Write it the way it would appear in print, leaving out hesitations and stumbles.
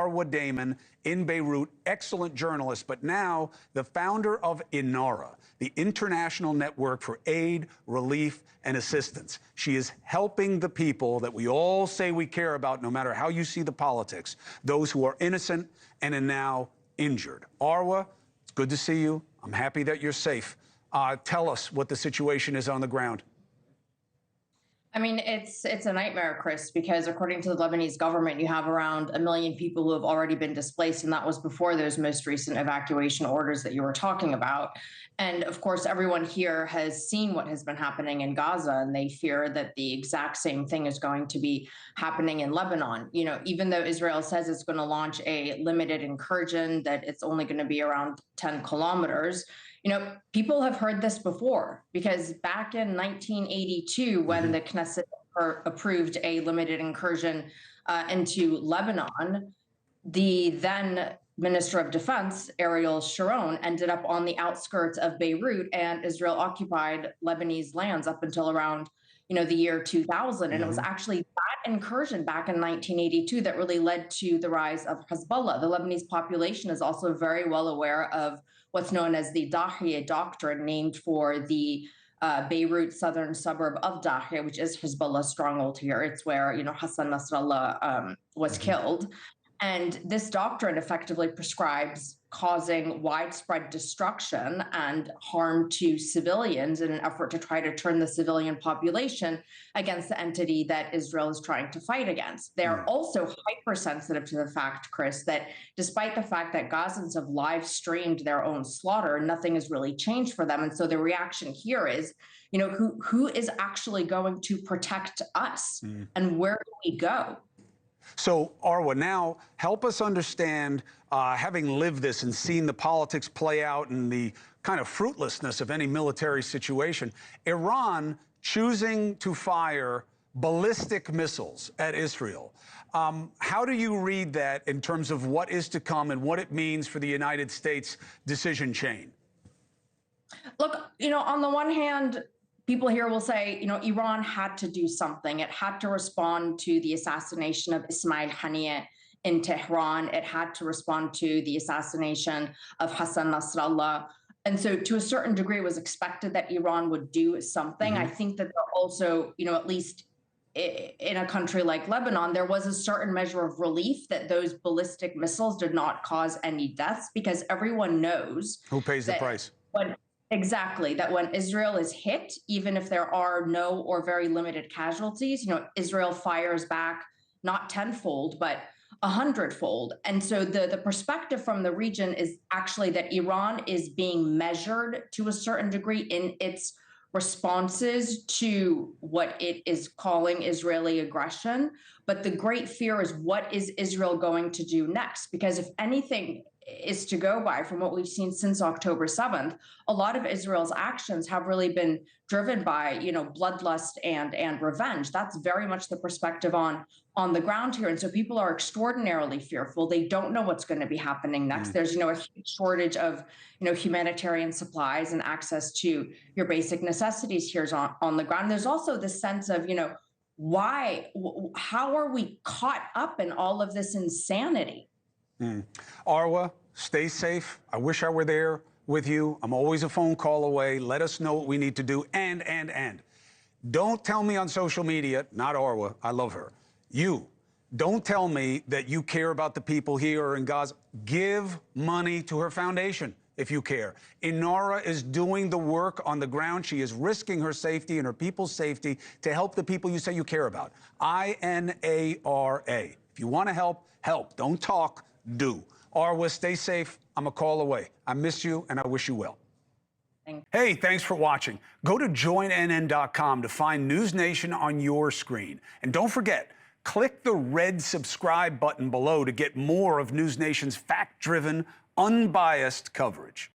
Arwa Damon in Beirut, excellent journalist, but now the founder of INARA, the International Network for Aid, Relief, and Assistance. She is helping the people that we all say we care about, no matter how you see the politics, those who are innocent and are now injured. Arwa, it's good to see you. I'm happy that you're safe. Tell us what the situation is on the ground. I mean, it's a nightmare, Chris, because according to the Lebanese government, you have around 1 million people who have already been displaced, and that was before those most recent evacuation orders that you were talking about. And of course, everyone here has seen what has been happening in Gaza, and they fear that the exact same thing is going to be happening in Lebanon. You know, even though Israel says it's going to launch a limited incursion, that it's only going to be around 10 kilometers, you know, people have heard this before, because back in 1982, when the Knesset approved a limited incursion into Lebanon, the then Minister of Defense, Ariel Sharon, ended up on the outskirts of Beirut, and Israel occupied Lebanese lands up until around, you know, the year 2000. And it was actually that incursion back in 1982 that really led to the rise of Hezbollah. The Lebanese population is also very well aware of what's known as the Dahiya Doctrine, named for the Beirut southern suburb of Dahiya, which is Hezbollah's stronghold here. It's where, you know, Hassan Nasrallah was killed. And this doctrine effectively prescribes causing widespread destruction and harm to civilians in an effort to try to turn the civilian population against the entity that Israel is trying to fight against. They're also hypersensitive to the fact, Chris, that despite the fact that Gazans have live streamed their own slaughter, nothing has really changed for them. And so the reaction here is, you know, who is actually going to protect us and where do we go? So, Arwa, now help us understand, having lived this and seen the politics play out and the kind of fruitlessness of any military situation, Iran choosing to fire ballistic missiles at Israel. How do you read that in terms of what is to come and what it means for the United States decision chain? Look, you know, on the one hand, people here will say, you know, Iran had to do something. It had to respond to the assassination of Ismail Haniyeh in Tehran. It had to respond to the assassination of Hassan Nasrallah. And so to a certain degree, it was expected that Iran would do something. I think that they're also, you know, at least in a country like Lebanon, there was a certain measure of relief that those ballistic missiles did not cause any deaths, because everyone knows who pays the price. Exactly, that when Israel is hit, even if there are no or very limited casualties, you know, Israel fires back not tenfold, but 100-fold. And so the perspective from the region is actually that Iran is being measured to a certain degree in its responses to what it is calling Israeli aggression. But the great fear is, what is Israel going to do next? Because if anything is to go by from what we've seen since October 7th, a lot of Israel's actions have really been driven by, you know, bloodlust and revenge. That's very much the perspective on the ground here. And so people are extraordinarily fearful. They don't know what's going to be happening next. There's, you know, a huge shortage of, you know, humanitarian supplies and access to your basic necessities here on the ground. There's also this sense of, you know, how are we caught up in all of this insanity? Arwa, stay safe. I wish I were there with you. I'm always a phone call away. Let us know what we need to do. And don't tell me on social media, not Arwa, I love her, don't tell me that you care about the people here or in Gaza. Give money to her foundation if you care. INARA is doing the work on the ground. She is risking her safety and her people's safety to help the people you say you care about. INARA. If you want to help, help. Don't talk, do. Arwa, stay safe. I'm a call away. I miss you, and I wish you well. Hey, thanks for watching. Go to joinnn.com to find NewsNation on your screen. And don't forget, click the red subscribe button below to get more of NewsNation's fact-driven, unbiased coverage.